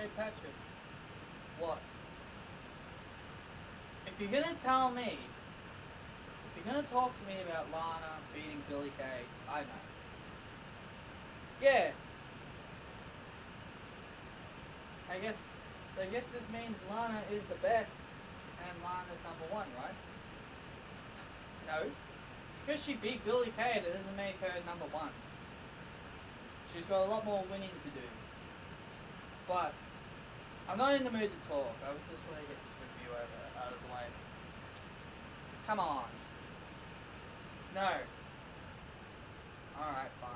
Hey Patrick, what? If you're gonna tell me, if you're gonna talk to me about Lana beating Billie Kay, I know. Yeah. I guess this means Lana is the best and Lana's number one, right? No. Because she beat Billie Kay, that doesn't make her number one. She's got a lot more winning to do. But I'm not in the mood to talk. I just want to get this review out of the way. Come on. No. Alright, fine.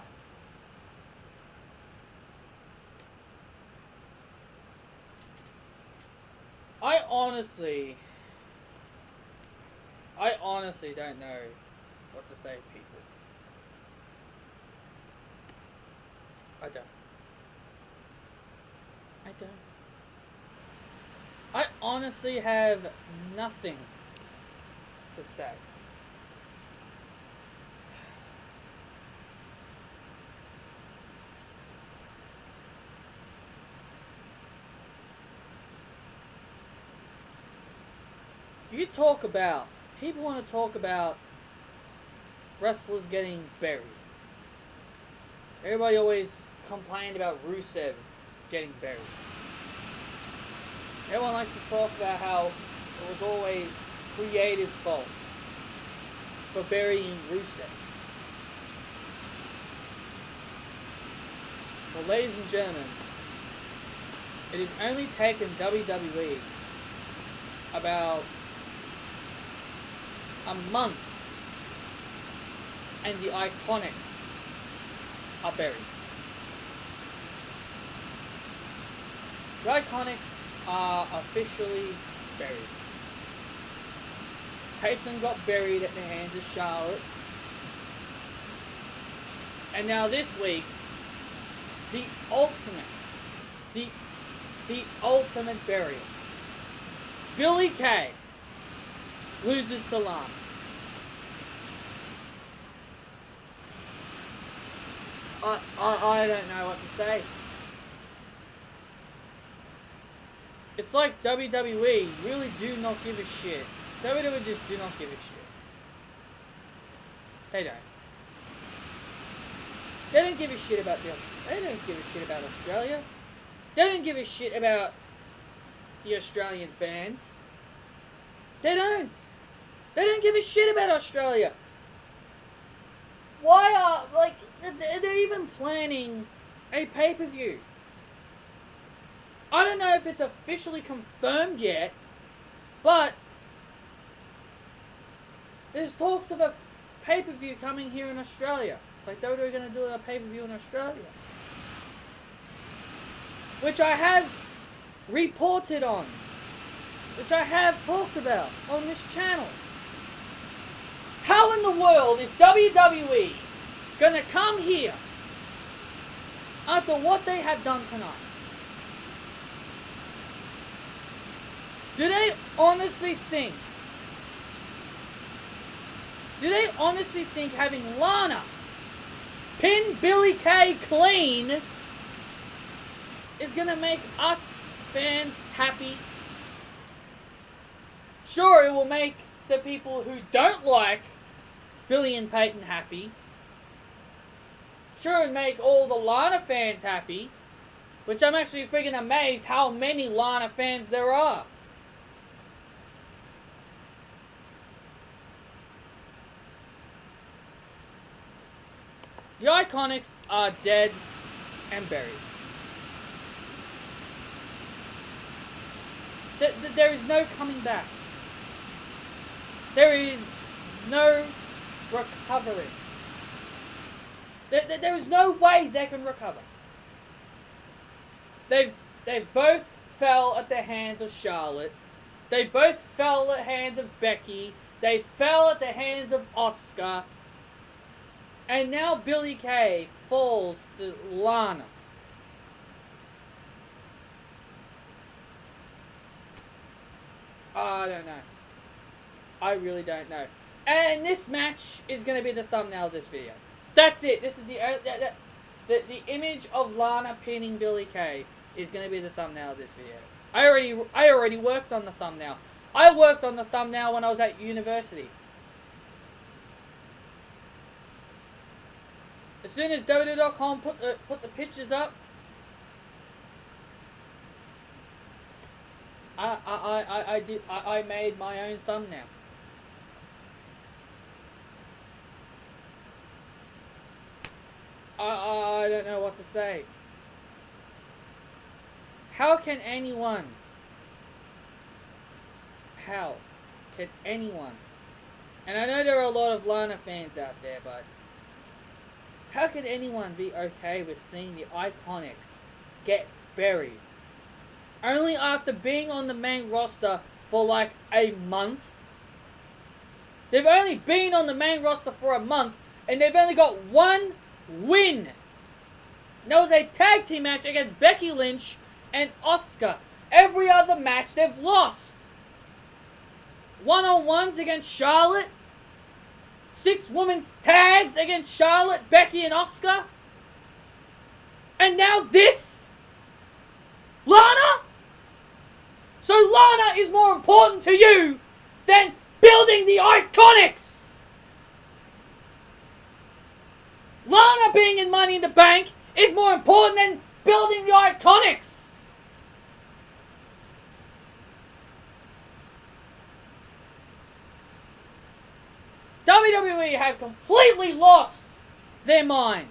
I honestly don't know what to say to people. I don't. I honestly have nothing to say. You talk about, people want to talk about wrestlers getting buried. Everybody always complained about Rusev getting buried. Everyone likes to talk about how it was always creators' fault for burying Rusev. Well, ladies and gentlemen, it has only taken WWE about a month and the Iconics are buried. The Iconics are officially buried. Peyton got buried at the hands of Charlotte. And now this week, the ultimate burial. Billie Kay loses to Lana. I don't know what to say. It's like WWE really do not give a shit. WWE just do not give a shit. They don't. They don't give a shit about they don't give a shit about Australia. They don't give a shit about the Australian fans. They don't. They don't give a shit about Australia. Why are, like, they're even planning a pay-per-view. I don't know if it's officially confirmed yet, but there's talks of a pay-per-view coming here in Australia. Like, they were going to do a pay-per-view in Australia. Which I have reported on. Which I have talked about on this channel. How in the world is WWE going to come here after what they have done tonight? Do they honestly think having Lana pin Billie Kay clean is going to make us fans happy? Sure, it will make the people who don't like Billie and Peyton happy. Sure, it'll make all the Lana fans happy. Which I'm actually freaking amazed how many Lana fans there are. The Iconics are dead and buried. There is no coming back. There is no recovering. There is no way they can recover. They both fell at the hands of Charlotte. They both fell at the hands of Becky. They fell at the hands of Asuka. And now Billie Kay falls to Lana. I don't know. I really don't know. And this match is going to be the thumbnail of this video. That's it. This is the image of Lana pinning Billie Kay is going to be the thumbnail of this video. I already worked on the thumbnail. I worked on the thumbnail when I was at university. As soon as WWE.com put the pictures up, I made my own thumbnail. I don't know what to say. How can anyone, and I know there are a lot of Lana fans out there, but how can anyone be okay with seeing the Iconics get buried? Only after being on the main roster for like a month? They've only been on the main roster for a month, and they've only got one win. That was a tag team match against Becky Lynch and Asuka. Every other match they've lost. One-on-ones against Charlotte. 6 women's tags against Charlotte, Becky, and Asuka. And now this? Lana? So Lana is more important to you than building the Iconics. Lana being in Money in the Bank is more important than building the Iconics. WWE have completely lost their mind.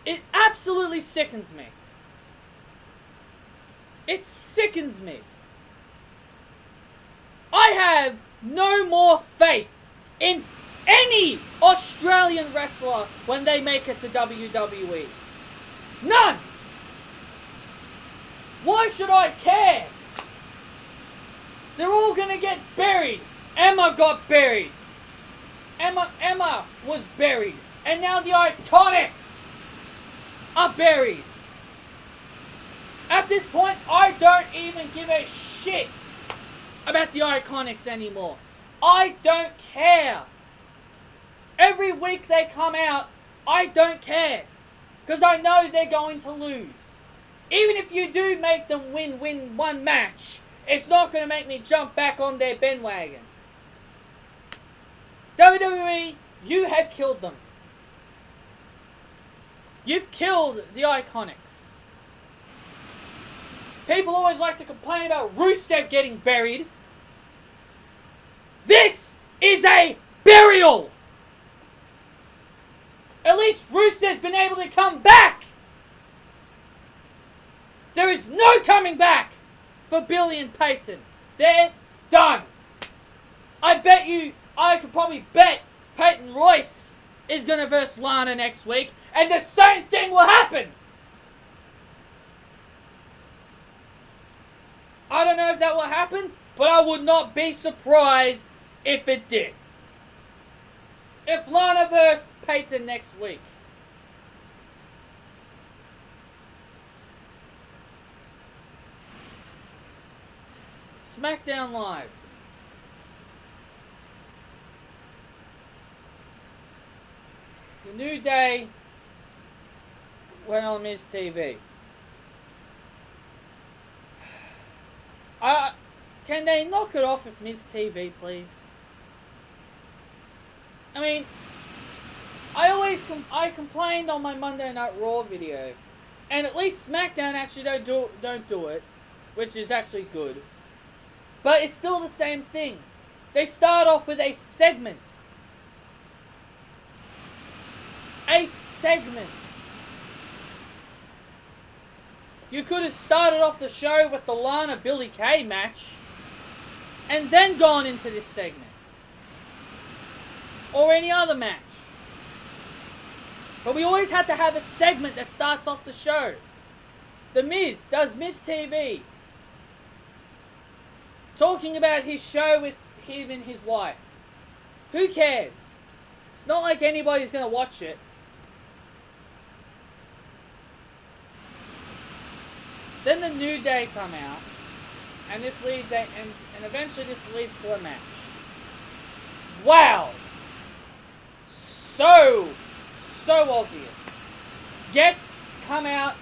It absolutely sickens me. It sickens me. I have no more faith in any Australian wrestler when they make it to WWE. None! Why should I care? They're all gonna get buried. Emma got buried. Emma was buried. And now the Iconics are buried. At this point, I don't even give a shit about the Iconics anymore. I don't care. Every week they come out, I don't care. Because I know they're going to lose. Even if you do make them win one match, it's not going to make me jump back on their bandwagon. WWE, you have killed them. You've killed the Iconics. People always like to complain about Rusev getting buried. This is a burial! At least Rusev's been able to come back! There is no coming back for Billie and Peyton. They're done. I could probably bet Peyton Royce is going to verse Lana next week, and the same thing will happen. I don't know if that will happen, but I would not be surprised if it did. If Lana versed Peyton next week. SmackDown Live. The New Day went on MITB. Can they knock it off with MITB, please? I mean, I complained on my Monday Night Raw video, and at least SmackDown actually don't do it, which is actually good. But it's still the same thing. They start off with a segment. A segment. You could have started off the show with the Lana Billie Kay match and then gone into this segment. Or any other match. But we always had to have a segment that starts off the show. The Miz does MITB. Talking about his show with him and his wife. Who cares? It's not like anybody's going to watch it. Then the New Day come out, and this leads and eventually this leads to a match. Wow! so obvious. Guests come out,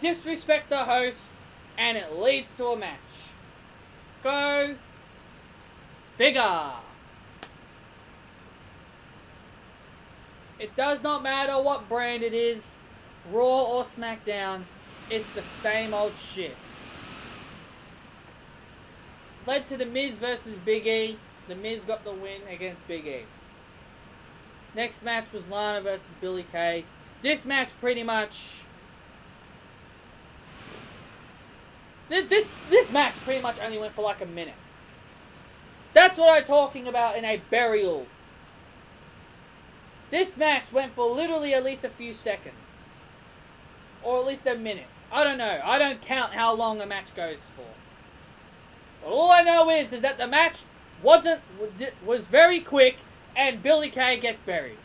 disrespect the host, and it leads to a match. Go figure. It does not matter what brand it is, Raw or SmackDown, it's the same old shit. Led to The Miz versus Big E. The Miz got the win against Big E. Next match was Lana versus Billie Kay. This match pretty much... This match pretty much only went for like a minute. That's what I'm talking about in a burial. This match went for literally at least a few seconds. Or at least a minute. I don't know. I don't count how long a match goes for. But all I know is that the match was very quick and Billie Kay gets buried.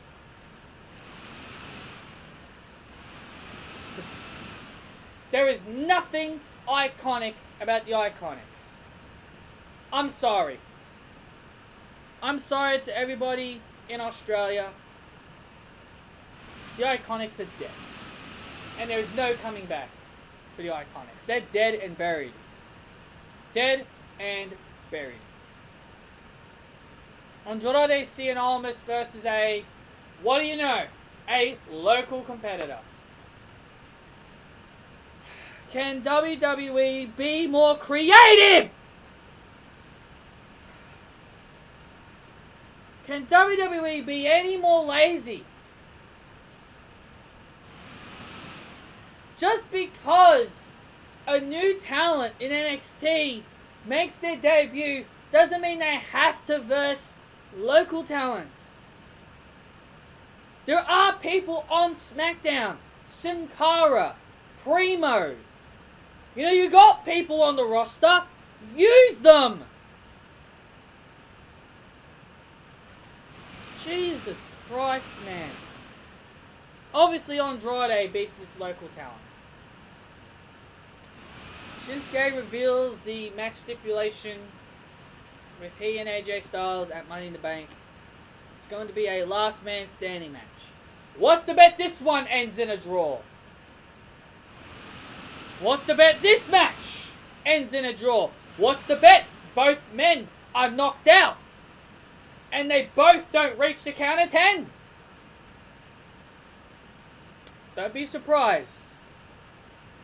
There is nothing iconic about the Iconics. I'm sorry. I'm sorry to everybody in Australia. The Iconics are dead. And there is no coming back for the Iconics. They're dead and buried. Dead and buried. Andrade Cien Almas versus a, what do you know, a local competitor. Can WWE be more creative? Can WWE be any more lazy? Just because a new talent in NXT makes their debut doesn't mean they have to verse local talents. There are people on SmackDown. Sin Cara, Primo. You know, you got people on the roster. Use them. Jesus Christ, man. Obviously, Andrade beats this local talent. Shinsuke reveals the match stipulation with he and AJ Styles at Money in the Bank. It's going to be a last man standing match. What's the bet this one ends in a draw? What's the bet this match ends in a draw? What's the bet both men are knocked out and they both don't reach the count of 10? Don't be surprised.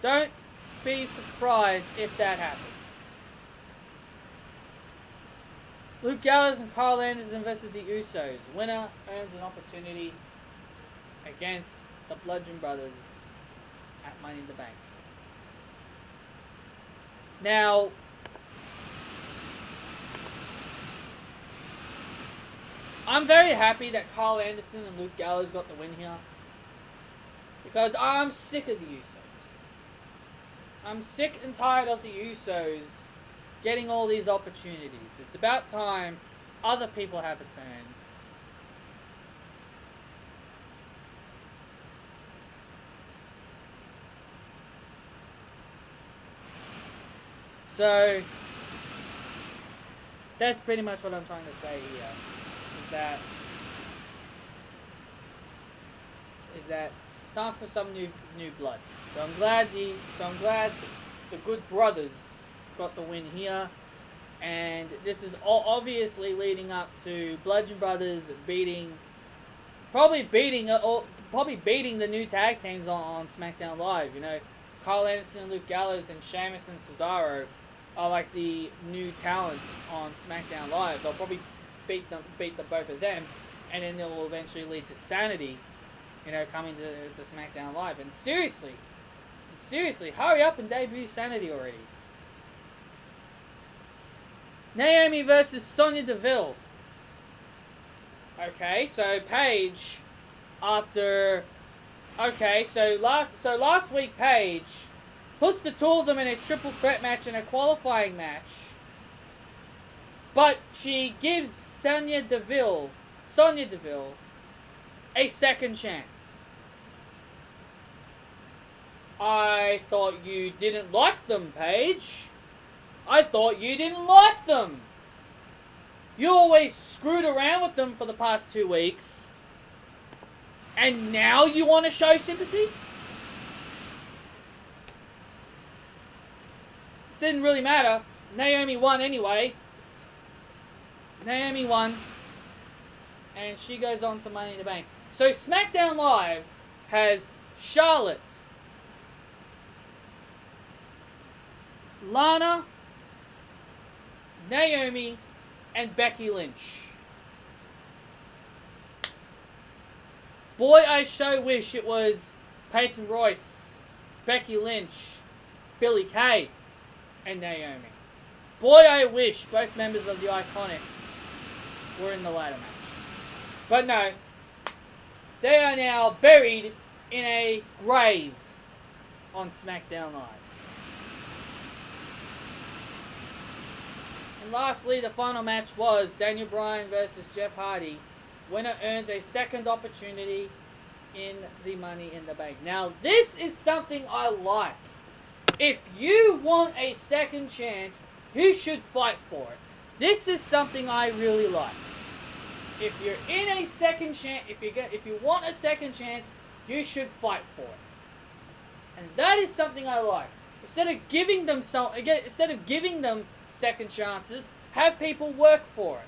Don't be surprised if that happens. Luke Gallows and Carl Anderson versus the Usos. Winner earns an opportunity against the Bludgeon Brothers at Money in the Bank. Now, I'm very happy that Carl Anderson and Luke Gallows got the win here. Because I'm sick of the Usos. I'm sick and tired of the Usos getting all these opportunities. It's about time other people have a turn. So, that's pretty much what I'm trying to say here. Is that it's time for some new blood. So I'm glad the Good Brothers got the win here, and this is all obviously leading up to Bludgeon Brothers probably beating the new tag teams on SmackDown Live. You know, Carl Anderson and Luke Gallows and Sheamus and Cesaro are like the new talents on SmackDown Live. They'll probably beat the both of them, and then it will eventually lead to Sanity, you know, coming to SmackDown Live. And seriously, hurry up and debut Sanity already. Naomi versus Sonya Deville. Okay, so Paige, after... Okay, so last week Paige puts the two of them in a triple threat match and a qualifying match. But she gives Sonya Deville a second chance. I thought you didn't like them, Paige. I thought you didn't like them. You always screwed around with them for the past 2 weeks. And now you want to show sympathy? Didn't really matter. Naomi won anyway. Naomi won. And she goes on to Money in the Bank. So SmackDown Live has Charlotte, Lana, Naomi, and Becky Lynch. Boy, I so wish it was Peyton Royce, Becky Lynch, Billie Kay, and Naomi. Boy, I wish both members of the Iconics were in the ladder match. But no, they are now buried in a grave on SmackDown Live. And lastly, the final match was Daniel Bryan versus Jeff Hardy. Winner earns a second opportunity in the Money in the Bank. Now, this is something I like. If you want a second chance, you should fight for it. This is something I really like. If you're in a second chance, if you want a second chance, you should fight for it. And that is something I like. Instead of giving them second chances, have people work for it.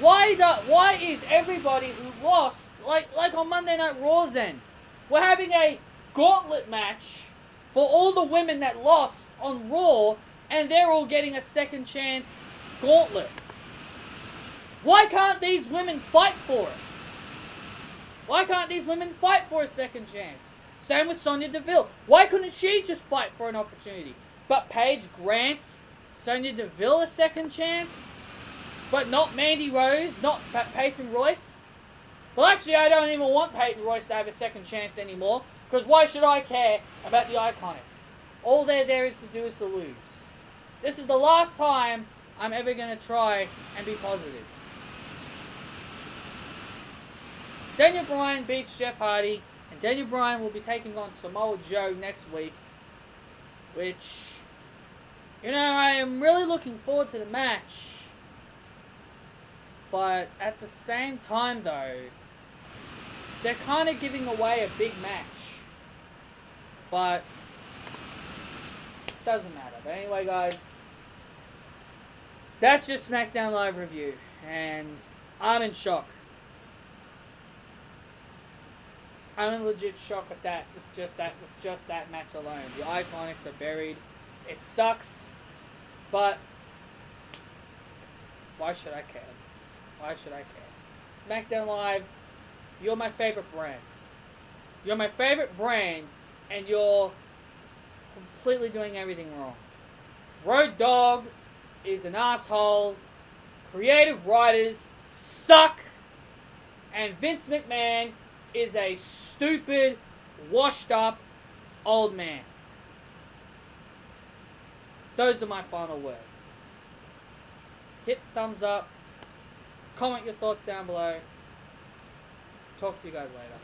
Why is everybody who lost, like on Monday Night Raw's end, we're having a gauntlet match for all the women that lost on Raw, and they're all getting a second chance gauntlet. Why can't these women fight for it? Why can't these women fight for a second chance? Same with Sonya Deville. Why couldn't she just fight for an opportunity? But Paige grants Sonya Deville a second chance? But not Mandy Rose, not Peyton Royce? Well, actually, I don't even want Peyton Royce to have a second chance anymore, because why should I care about the Iconics? All they're there is to do is to lose. This is the last time I'm ever going to try and be positive. Daniel Bryan beats Jeff Hardy, and Daniel Bryan will be taking on Samoa Joe next week, which, you know, I am really looking forward to the match. But at the same time, though, they're kind of giving away a big match. But doesn't matter. But anyway, guys, that's your SmackDown Live review, and I'm in shock. I'm in legit shock with that, with just that match alone. The Iconics are buried. It sucks, but why should I care? Why should I care? SmackDown Live, you're my favorite brand. You're my favorite brand, and you're completely doing everything wrong. Road Dogg is an asshole. Creative writers suck. And Vince McMahon is a stupid, washed up old man. Those are my final words. Hit thumbs up. Comment your thoughts down below. Talk to you guys later.